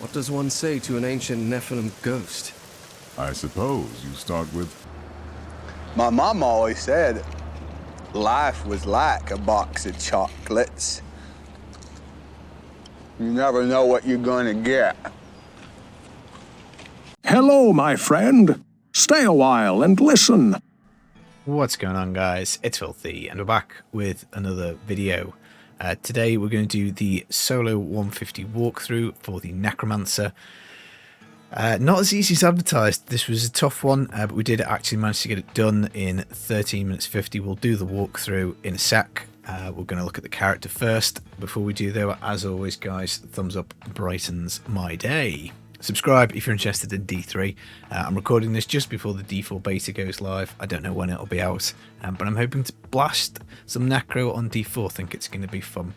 What does one say to an ancient Nephilim ghost? I suppose you start with... My mom always said life was like a box of chocolates. You never know what you're gonna get. Hello, my friend. Stay a while and listen. What's going on, guys? It's Filthy, and we're back with another video. Today we're going to do the solo 150 walkthrough for the Necromancer. Not as easy as advertised. This was a tough one, but we did actually manage to get it done in 13 minutes 50. We'll do the walkthrough in a sec. We're going to look at the character first. Before we do though, as always guys, thumbs up brightens my day. Subscribe if you're interested in D3. I'm recording this just before the D4 beta goes live. I don't know when it'll be out, but I'm hoping to blast some Necro on D4. I think it's going to be fun.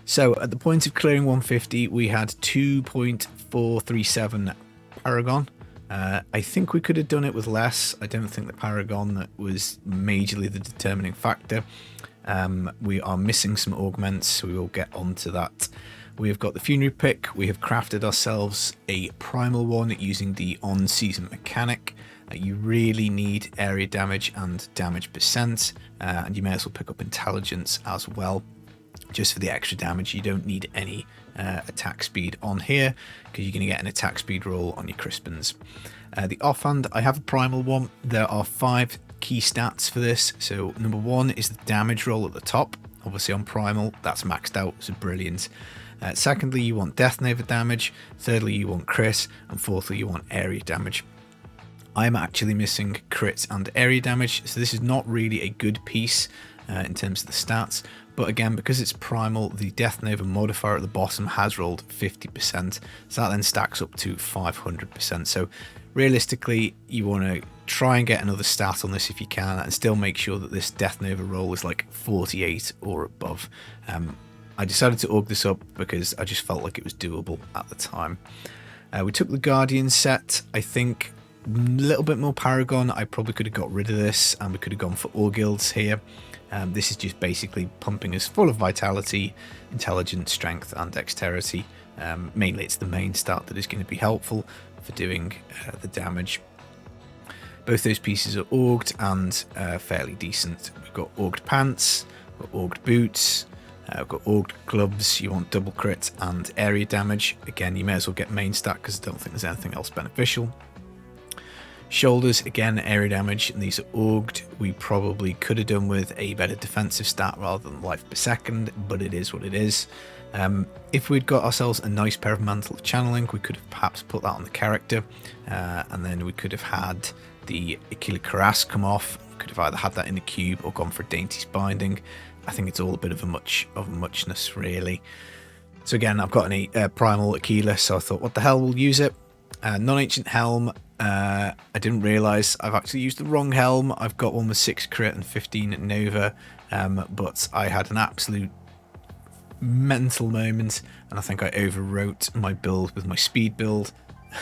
So at the point of clearing 150, we had 2.437 Paragon. I think we could have done it with less. I don't think the Paragon was majorly the determining factor. We are missing some augments, so we will get onto that. We've got the funerary pick. We have crafted ourselves a primal one using the on-season mechanic. You really need area damage and damage percent, and you may as well pick up intelligence as well, just for the extra damage. You don't need any attack speed on here, because you're going to get an attack speed roll on your Crispins. The offhand, I have a primal one. There are 5 key stats for this. So number 1 is the damage roll at the top. Obviously on primal, that's maxed out, so brilliant. Secondly, you want Death Nova damage. Thirdly, you want crit. And fourthly, you want area damage. I'm actually missing crit and area damage, so this is not really a good piece in terms of the stats. But again, because it's primal, the Death Nova modifier at the bottom has rolled 50%, so that then stacks up to 500%. So realistically, you want to try and get another stat on this if you can, and still make sure that this Death Nova roll is like 48 or above. I decided to aug this up because I just felt like it was doable at the time. We took the Guardian set. I think a little bit more Paragon. I probably could have got rid of this, and we could have gone for Orgilds here. This is just basically pumping us full of vitality, intelligence, strength and dexterity. Mainly it's the main stat that is going to be helpful for doing the damage. Both those pieces are auged and fairly decent. We've got auged pants, we've got auged boots, we've got auged gloves. You want double crit and area damage. Again, you may as well get main stat because I don't think there's anything else beneficial. Shoulders, again, area damage, and these are auged. We probably could have done with a better defensive stat rather than life per second, but it is what it is. If we'd got ourselves a nice pair of Mantle of Channeling, we could have perhaps put that on the character, and then we could have had the Achilles Cuirass come off. We could have either had that in the cube or gone for Dainty's Binding. I think it's all a bit of a muchness, really. So again, I've got a primal Achilles, so I thought, what the hell, we'll use it. Non-ancient helm. I didn't realise I've actually used the wrong helm. I've got one with 6 crit and 15 Nova, but I had an absolute mental moment, and I think I overwrote my build with my speed build.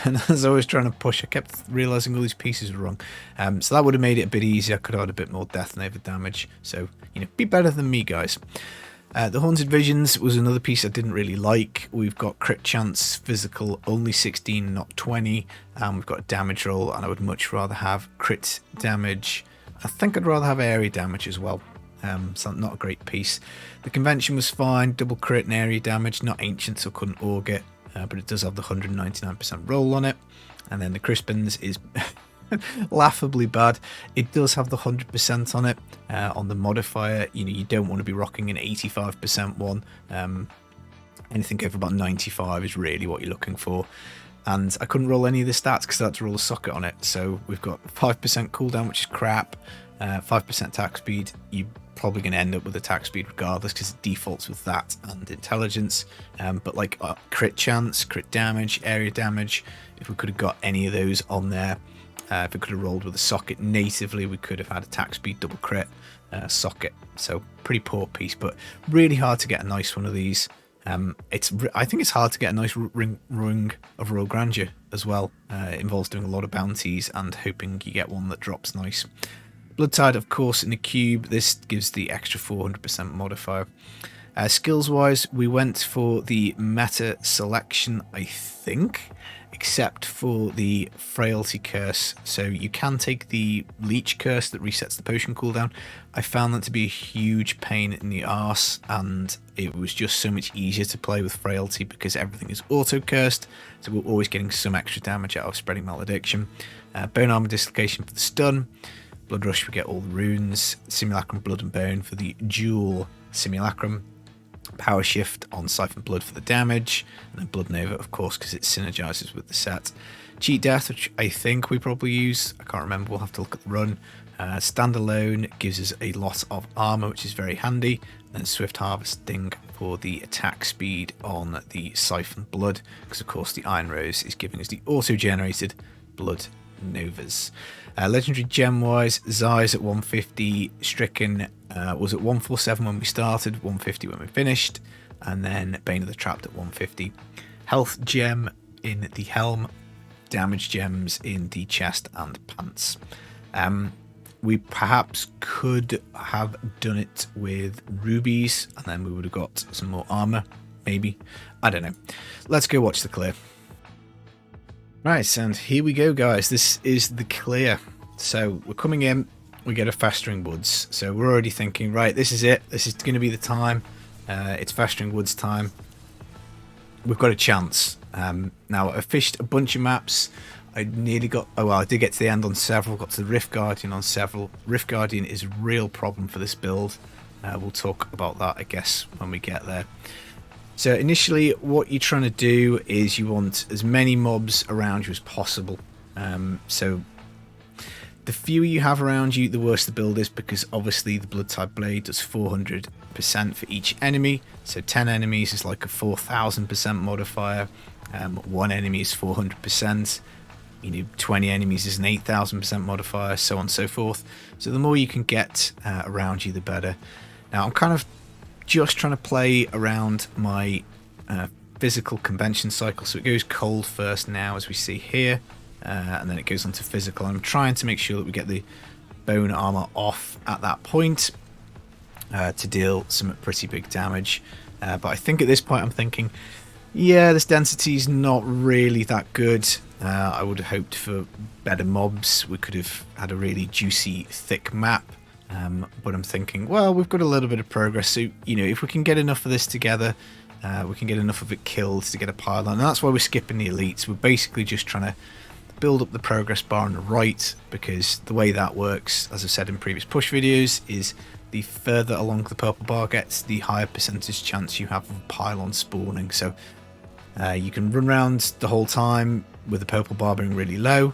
And as I was trying to push, I kept realising all these pieces were wrong. So that would have made it a bit easier. I could have had a bit more Death Nova damage. So, you know, be better than me, guys. The Haunted Visions was another piece I didn't really like. We've got crit chance, physical, only 16, not 20. We've got a damage roll, and I would much rather have crit damage. I think I'd rather have area damage as well. So not a great piece. The Convention was fine, double crit and area damage, not ancient, so couldn't aug it. But it does have the 199% roll on it. And then the Crispins is laughably bad. It does have the 100% on it. On the modifier, you know, you don't want to be rocking an 85% one. Anything over about 95 is really what you're looking for. And I couldn't roll any of the stats because I had to roll a socket on it. So we've got 5% cooldown, which is crap. 5% attack speed. You're probably going to end up with attack speed regardless because it defaults with that and intelligence. But like crit chance, crit damage, area damage, if we could have got any of those on there, if we could have rolled with a socket natively, we could have had attack speed, double crit, socket. So pretty poor piece, but really hard to get a nice one of these. I think it's hard to get a nice ring of Royal Grandeur as well. It involves doing a lot of bounties and hoping you get one that drops nice. Bloodtide, of course, in the cube. This gives the extra 400% modifier. Skills wise, we went for the meta selection, I think, except for the frailty curse. So you can take the leech curse that resets the potion cooldown. I found that to be a huge pain in the arse, and it was just so much easier to play with frailty because everything is auto cursed, so we're always getting some extra damage out of spreading malediction. Bone armor dislocation for the stun, blood rush we get all the runes, simulacrum blood and bone for the dual simulacrum, power shift on siphon blood for the damage, and then blood nova of course because it synergizes with the set. Cheat death, which I think we probably use, I can't remember, we'll have to look at the run. Standalone gives us a lot of armor, which is very handy, and then swift harvesting for the attack speed on the siphon blood, because of course the iron rose is giving us the auto generated blood novas. Legendary gem wise, Zai's at 150, Stricken was at 147 when we started, 150 when we finished, and then Bane of the Trapped at 150. Health gem in the helm, damage gems in the chest and pants. We perhaps could have done it with rubies, and then we would have got some more armor, maybe. I don't know. Let's go watch the clear. Right, and here we go, guys. This is the clear. So we're coming in, we get a Festering Woods. So we're already thinking, right, this is it. This is going to be the time. It's Festering Woods time. We've got a chance. Now, I fished a bunch of maps. I nearly got, oh well, I did get to the end on several, got to the Rift Guardian on several. Rift Guardian is a real problem for this build. We'll talk about that, I guess, when we get there. So initially, what you're trying to do is you want as many mobs around you as possible. So the fewer you have around you, the worse the build is, because obviously the Blood type blade does 400% for each enemy. So 10 enemies is like a 4000% modifier. One enemy is 400%. 20 enemies is an 8000% modifier, so on and so forth. So the more you can get around you, the better. Now I'm kind of just trying to play around my physical convention cycle, so it goes cold first now, as we see here, and then it goes on to physical. I'm trying to make sure that we get the bone armor off at that point to deal some pretty big damage. But I think at this point I'm thinking, yeah, this density is not really that good. I would have hoped for better mobs. We could have had a really juicy, thick map. But I'm thinking, well, we've got a little bit of progress. So, if we can get enough of this together, we can get enough of it killed to get a pylon. And that's why we're skipping the elites. We're basically just trying to build up the progress bar on the right, because the way that works, as I've said in previous push videos, is the further along the purple bar gets, the higher percentage chance you have of a pylon spawning. So you can run around the whole time with the purple bar being really low.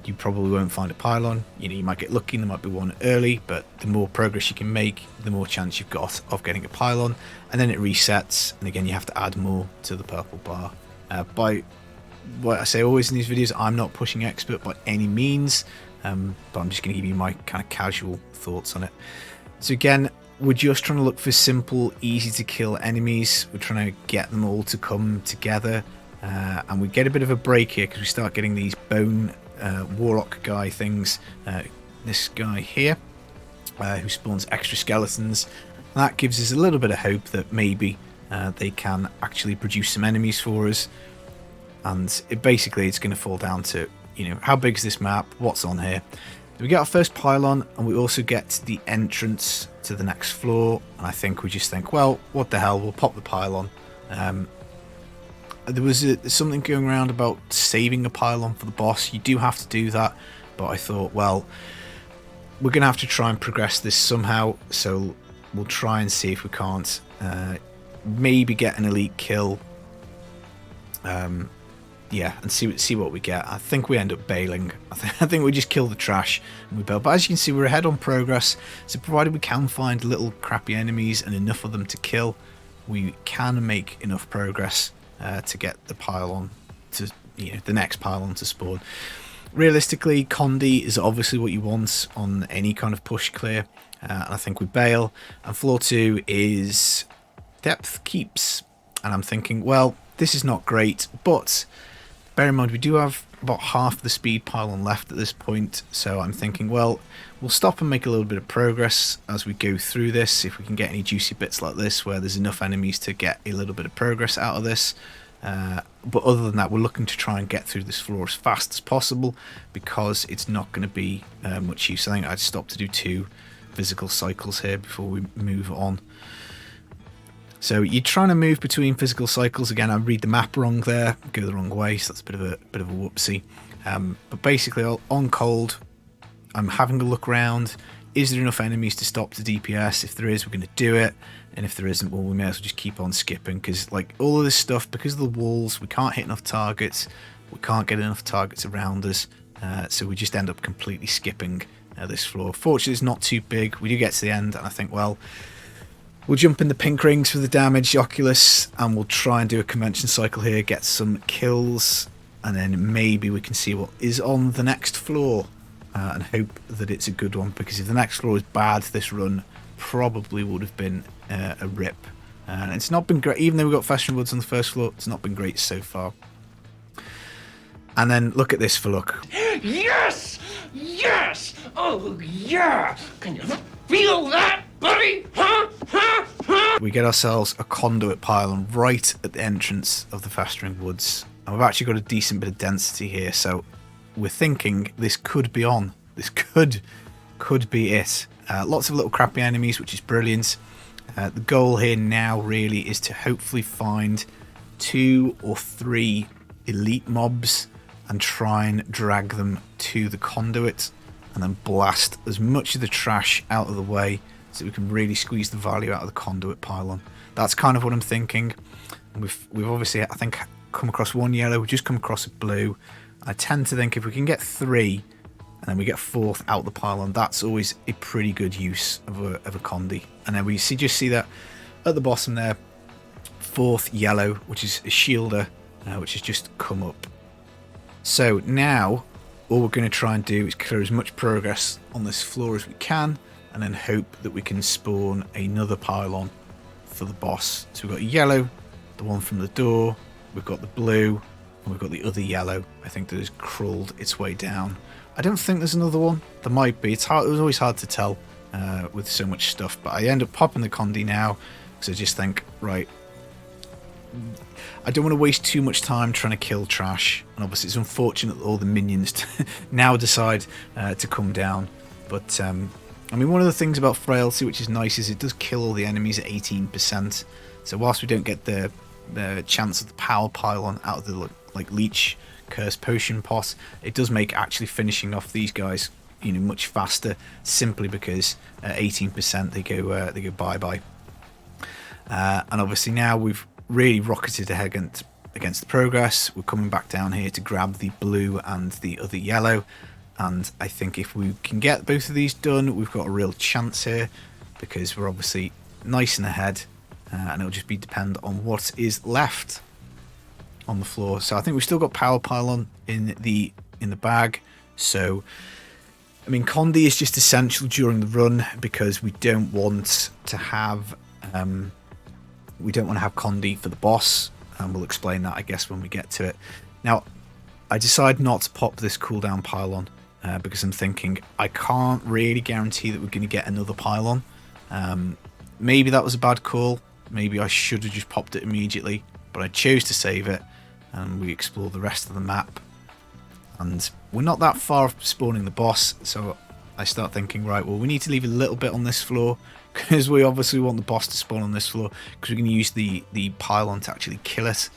You probably won't find a pylon. You might get lucky and there might be one early, but the more progress you can make, the more chance you've got of getting a pylon. And then it resets, and again you have to add more to the purple bar. By what I say always in these videos, I'm not pushing expert by any means, but I'm just going to give you my kind of casual thoughts on it. So again, we're just trying to look for simple, easy to kill enemies. We're trying to get them all to come together, and we get a bit of a break here because we start getting these bone warlock guy things. This guy here who spawns extra skeletons. That gives us a little bit of hope that maybe they can actually produce some enemies for us. And basically it's going to fall down to, how big is this map, what's on here. We get our first pylon, and we also get the entrance to the next floor, and I think we just think, well, what the hell, we'll pop the pylon. There was something going around about saving a pylon for the boss. You do have to do that, but I thought, well, we're going to have to try and progress this somehow, so we'll try and see if we can't maybe get an elite kill. Yeah, and see what we get. I think we end up bailing. I think we just kill the trash and we bail. But as you can see, we're ahead on progress. So provided we can find little crappy enemies and enough of them to kill, we can make enough progress to get the pylon to, the next pylon to spawn. Realistically, Condi is obviously what you want on any kind of push clear. And I think we bail. And floor 2 is depth keeps. And I'm thinking, well, this is not great, but bear in mind we do have about half the speed pylon left at this point, so I'm thinking, well, we'll stop and make a little bit of progress as we go through this, if we can get any juicy bits like this where there's enough enemies to get a little bit of progress out of this. But other than that, we're looking to try and get through this floor as fast as possible, because it's not going to be much use. I think I'd stop to do 2 physical cycles here before we move on. So you're trying to move between physical cycles. Again, I read the map wrong there, go the wrong way, so that's a bit of a whoopsie. But basically, on cold, I'm having a look around. Is there enough enemies to stop the DPS? If there is, we're going to do it. And if there isn't, well, we may as well just keep on skipping, because like all of this stuff, because of the walls, we can't hit enough targets. We can't get enough targets around us, so we just end up completely skipping this floor. Fortunately, it's not too big. We do get to the end, and I think, well, we'll jump in the pink rings for the damage, Oculus, and we'll try and do a convention cycle here, get some kills, and then maybe we can see what is on the next floor, and hope that it's a good one, because if the next floor is bad, this run probably would have been a rip. And it's not been great, even though we got Festering Woods on the first floor, it's not been great so far. And then look at this for luck. Yes! Yes! Oh, yeah! Can you feel that, buddy? Huh? Huh? Huh? We get ourselves a conduit pylon right at the entrance of the Festering Woods. And we've actually got a decent bit of density here, so we're thinking this could be on. This could be it. Lots of little crappy enemies, which is brilliant. The goal here now really is to hopefully find 2 or 3 elite mobs and try and drag them to the conduit and then blast as much of the trash out of the way so we can really squeeze the value out of the conduit pylon. That's kind of what I'm thinking. We've obviously, I think, come across 1 yellow, we've just come across a blue. I tend to think if we can get 3 and then we get 4th out the pylon, that's always a pretty good use of a condi. And then we just see that at the bottom there, 4th yellow, which is a shielder, which has just come up. So now all we're going to try and do is clear as much progress on this floor as we can, and then hope that we can spawn another pylon for the boss. So we've got a yellow, the one from the door, we've got the blue, and we've got the other yellow, I think, that has crawled its way down. I don't think there's another one. There might be. It's hard. It was always hard to tell with so much stuff. But I end up popping the condi now because I just think, right, I don't want to waste too much time trying to kill trash. And obviously, it's unfortunate that all the minions now decide to come down. But I mean, one of the things about Frailty, which is nice, is it does kill all the enemies at 18%. So whilst we don't get the chance of the power pylon out of the like leech Cursed Potion pot, it does make actually finishing off these guys, you know, much faster, simply because at 18% they go bye-bye. And obviously now we've really rocketed ahead against the progress. We're coming back down here to grab the blue and the other yellow, and I think if we can get both of these done, we've got a real chance here, because we're obviously nice and ahead, and it'll just be depend on what is left on the floor. So I think we've still got power pylon in the bag. So I mean, condi is just essential during the run, because we don't want to have condi for the boss, and we'll explain that, I guess, when we get to it. Now, I decide not to pop this cooldown pylon because I'm thinking I can't really guarantee that we're going to get another pylon. Maybe that was a bad call. Maybe I should have just popped it immediately, but I chose to save it, and we explore the rest of the map. And we're not that far off spawning the boss, so I start thinking, right, well, we need to leave a little bit on this floor, because we obviously want the boss to spawn on this floor, because we're going to use the pylon to actually kill it,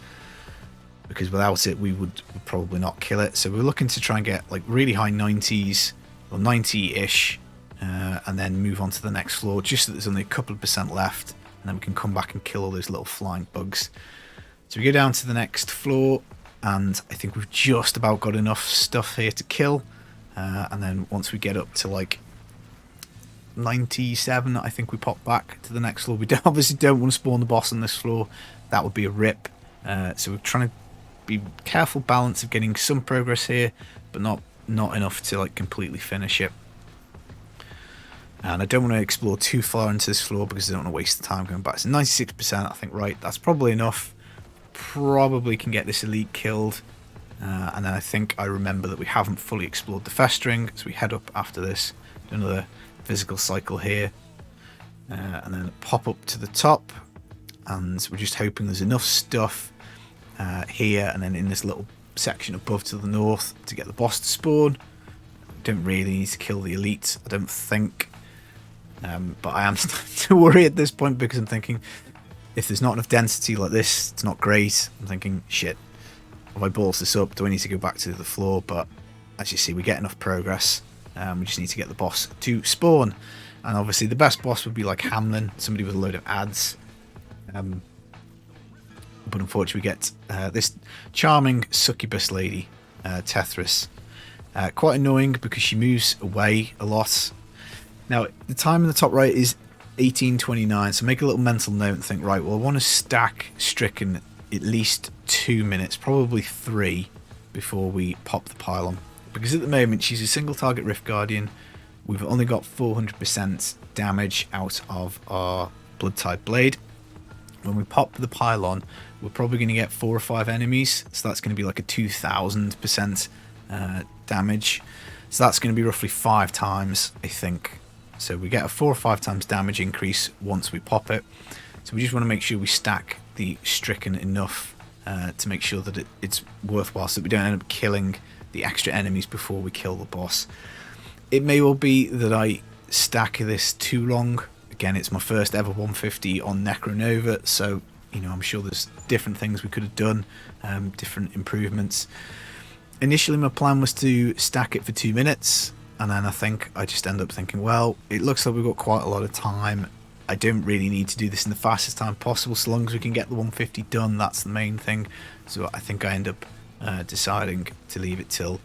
because without it we would probably not kill it. So we're looking to try and get like really high 90s, or 90-ish, and then move on to the next floor, just so there's only a couple of percent left, and then we can come back and kill all those little flying bugs. So we go down to the next floor, and I think we've just about got enough stuff here to kill, and then once we get up to like 97, I think we pop back to the next floor. We obviously don't want to spawn the boss on this floor, that would be a rip. So we're trying to be careful balance of getting some progress here, but not enough to like completely finish it. And I don't want to explore too far into this floor, because I don't want to waste the time going back. So 96%, I think, right, that's probably enough. Probably can get this elite killed. And then I think I remember that we haven't fully explored the festering, so we head up after this, do another physical cycle here, and then pop up to the top, and we're just hoping there's enough stuff here and then in this little section above to the north to get the boss to spawn. Don't really need to kill the elite, I don't think, but I am starting to worry at this point, because I'm thinking if there's not enough density like this, it's not great. I'm thinking, shit, if I balls this up, do I need to go back to the floor? But as you see, we get enough progress. We just need to get the boss to spawn. And obviously the best boss would be like Hamlin, somebody with a load of ads. But unfortunately we get this charming succubus lady, Tethris. Quite annoying because she moves away a lot. Now the time in the top right is 18:29, so make a little mental note and think, right, well, I want to stack Stricken at least 2 minutes, probably 3, before we pop the pylon, because at the moment she's a single target Rift Guardian. We've only got 400% damage out of our Blood Tide Blade. When we pop the pylon, we're probably going to get 4 or 5 enemies, so that's going to be like a 2000% damage, so that's going to be roughly 5 times, I think. So we get a 4 or 5 times damage increase once we pop it. So we just want to make sure we stack the Stricken enough to make sure that it's worthwhile, so that we don't end up killing the extra enemies before we kill the boss. It may well be that I stack this too long. Again, it's my first ever 150 on Necronova, so you know, I'm sure there's different things we could have done, different improvements. Initially my plan was to stack it for 2 minutes, and then I think I just end up thinking, well, it looks like we've got quite a lot of time. I don't really need to do this in the fastest time possible, so long as we can get the 150 done, that's the main thing. So I think I end up deciding to leave it till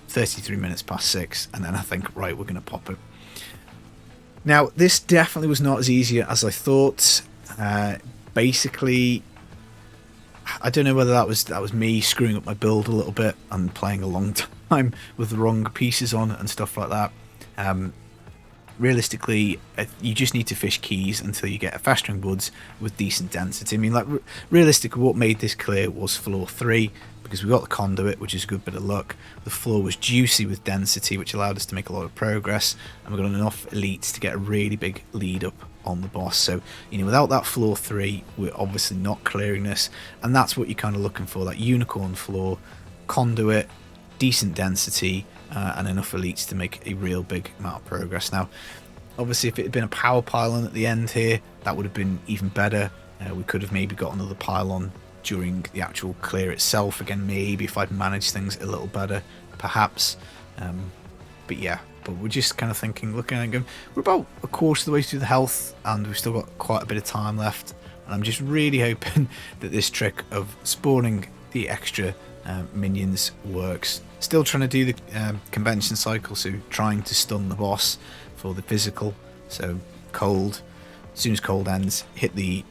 33 minutes past 6, and then I think, right, we're going to pop it. Now this definitely was not as easy as I thought. Basically, I don't know whether that was me screwing up my build a little bit and playing a long time with the wrong pieces on and stuff like that. Realistically, you just need to fish keys until you get a festering woods with decent density. I mean, like, realistically, what made this clear was floor 3, because we got the conduit, which is a good bit of luck. The floor was juicy with density, which allowed us to make a lot of progress, and we got enough elites to get a really big lead up on the boss. So, you know, without that floor 3, we're obviously not clearing this, and that's what you're kind of looking for, that unicorn floor, conduit, decent density, and enough elites to make a real big amount of progress. Now, obviously, if it had been a power pylon at the end here, that would have been even better. We could have maybe got another pylon during the actual clear itself. Again, maybe if I'd managed things a little better, perhaps. But yeah, but we're just kind of thinking, looking at it, going, we're about a quarter of the way through the health, and we've still got quite a bit of time left. And I'm just really hoping that this trick of spawning the extra minions works. Still trying to do the convention cycle, so trying to stun the boss for the physical. So cold, as soon as cold ends, hit the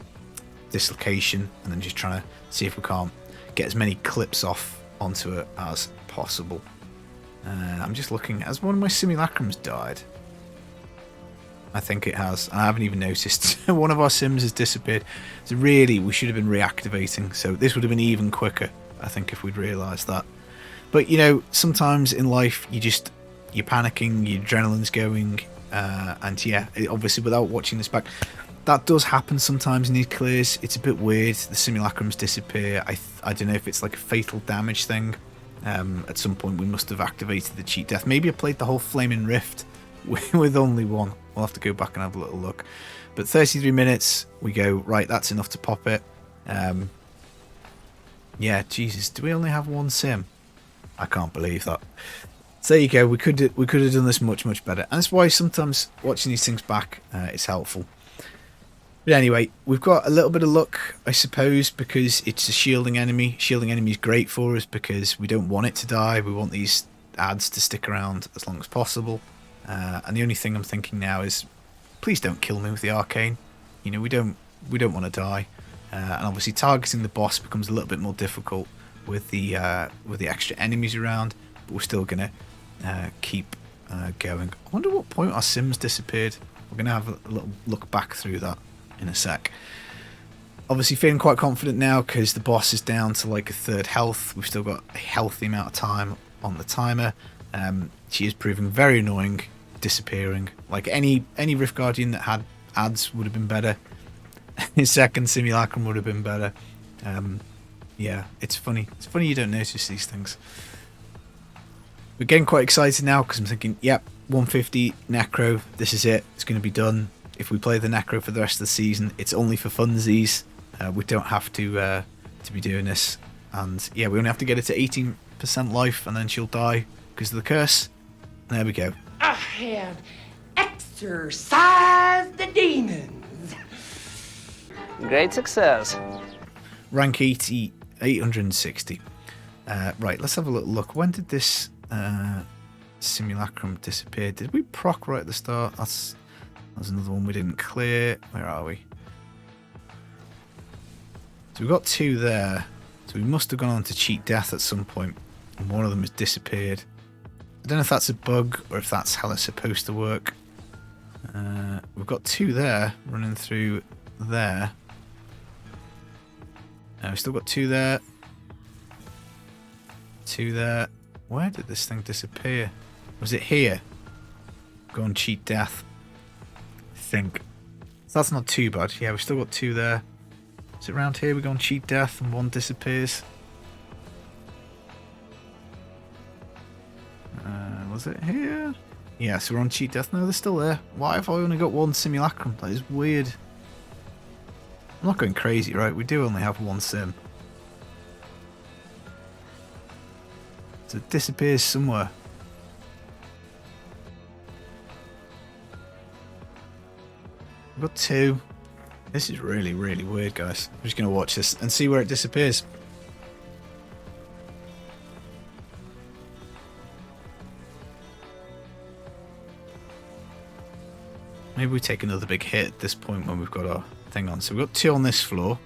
dislocation, and then just trying to see if we can't get as many clips off onto it as possible. I'm just looking, has one of my simulacrums died? I think it has. I haven't even noticed. One of our sims has disappeared. So really, we should have been reactivating, so this would have been even quicker, I think, if we'd realised that. But you know, sometimes in life you're panicking, your adrenaline's going, and yeah, obviously without watching this back, that does happen sometimes in these clears. It's a bit weird. The simulacrums disappear. I don't know if it's like a fatal damage thing. At some point we must have activated the cheat death. Maybe I played the whole Flaming Rift with only one. We'll have to go back and have a little look. But 33 minutes, we go, right, that's enough to pop it. Yeah, Jesus, do we only have one sim? I can't believe that. So there you go. We could have done this much better, and that's why sometimes watching these things back is helpful. But anyway, we've got a little bit of luck, I suppose, because it's a shielding enemy. Shielding enemy is great for us because we don't want it to die. We want these ads to stick around as long as possible. And the only thing I'm thinking now is, please don't kill me with the arcane. You know, we don't want to die. And obviously targeting the boss becomes a little bit more difficult with the extra enemies around, but we're still gonna keep going. I wonder what point our sims disappeared. We're gonna have a little look back through that in a sec. Obviously feeling quite confident now because the boss is down to like a third health. We've still got a healthy amount of time on the timer. She is proving very annoying, disappearing. Like any Rift Guardian that had ads would have been better. His second simulacrum would have been better. Yeah, it's funny. It's funny you don't notice these things. We're getting quite excited now because I'm thinking, yep, 150 Necro, this is it. It's going to be done. If we play the Necro for the rest of the season, it's only for funsies. We don't have to be doing this. And yeah, we only have to get it to 18% life and then she'll die because of the curse. And there we go. I have exorcised the demons. Great success. Rank 80, 860. Right, let's have a little look. When did this simulacrum disappear? Did we proc right at the start? That's another one we didn't clear. Where are we? So we've got 2 there. So we must have gone on to cheat death at some point, and one of them has disappeared. I don't know if that's a bug or if that's how it's supposed to work. We've got 2 there running through there. We've still got 2 there. 2 there. Where did this thing disappear? Was it here? Go on cheat death. I think. So that's not too bad. Yeah, we've still got 2 there. Is it around here? We go on cheat death and one disappears. Was it here? Yeah, so we're on cheat death. No, they're still there. Why have I only got 1 simulacrum? That is weird. I'm not going crazy, right? We do only have 1 sim. So it disappears somewhere. We've got 2. This is really, really weird, guys. I'm just going to watch this and see where it disappears. Maybe we take another big hit at this point when we've got our thing on. So we've got 2 on this floor.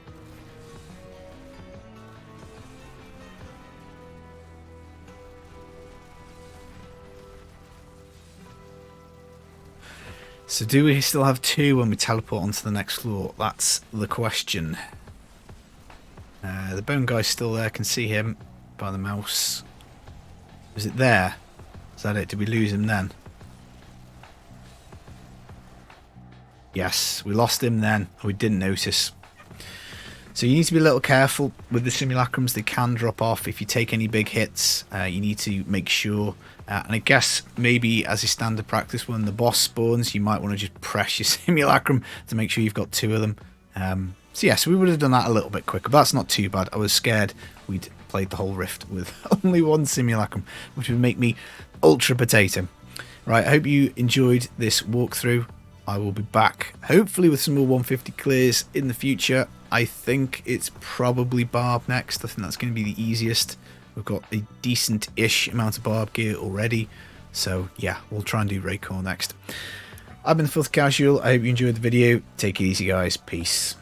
So do we still have 2 when we teleport onto the next floor? That's the question. The bone guy's still there. I can see him by the mouse. Is it there? Is that it? Did we lose him then? Yes, we lost him then. We didn't notice. So you need to be a little careful with the simulacrums. They can drop off if you take any big hits. You need to make sure. And I guess maybe as a standard practice, when the boss spawns, you might want to just press your simulacrum to make sure you've got 2 of them. So yes, we would have done that a little bit quicker. But that's not too bad. I was scared we'd played the whole Rift with only 1 simulacrum, which would make me ultra potato. Right, I hope you enjoyed this walkthrough. I will be back, hopefully with some more 150 clears in the future. I think it's probably Barb next. I think that's going to be the easiest. We've got a decent-ish amount of Barb gear already. So, yeah, we'll try and do Raycore next. I've been Filthy Casual. I hope you enjoyed the video. Take it easy, guys. Peace.